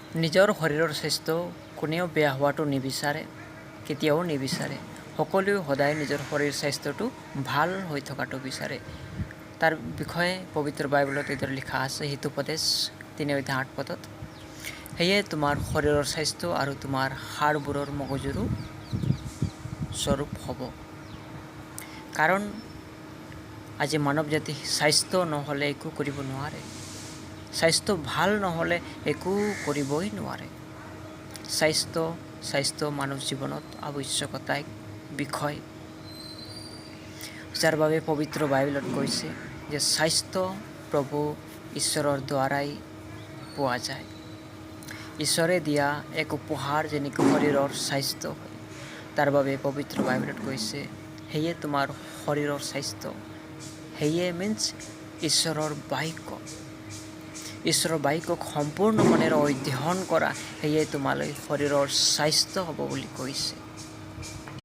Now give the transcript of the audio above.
নিজৰ শৰীৰৰ স্বাস্থ্য কোনেও বেয়া হোৱাটো নিবিচাৰে, কেতিয়াও নিবিচাৰে। সকলোৱে সদায় নিজৰ শৰীৰ স্বাস্থ্যটো ভাল হৈ থকাটো বিচাৰে। তাৰ বিষয়ে পবিত্ৰ বাইবলত এইদৰে লিখা আছে, হিতোপদেশ 3:8 সেয়ে তোমাৰ শৰীৰৰ স্বাস্থ্য আৰু তোমাৰ হাড়বোৰৰ মগজুৰো স্বৰূপ হ'ব। কাৰণ আজি মানৱ জাতি স্বাস্থ্য নহ'লে একো কৰিব নোৱাৰে। স্বাস্থ্য ভাল নহ'লে একো কৰিবই নোৱাৰে। স্বাস্থ্য মানৱ জীৱনত আৱশ্যকতা এক বিষয়, যাৰ বাবে পবিত্ৰ বাইবলত কৈছে যে স্বাস্থ্য প্ৰভু ঈশ্বৰৰ দ্বাৰাই পোৱা যায়। ঈশ্বৰে দিয়া এক উপহাৰ যেনেকৈ শৰীৰৰ স্বাস্থ্য হয়। তাৰ বাবে পবিত্ৰ বাইবলত কৈছে, সেয়ে তোমাৰ শৰীৰৰ স্বাস্থ্য। সেয়ে মিন্স ঈশ্বৰৰ বাক্যক সম্পূৰ্ণ মনেৰে অধ্যয়ন কৰা, সেয়ে তোমালৈ শৰীৰৰ স্বাস্থ্য হ'ব বুলি কৈছে।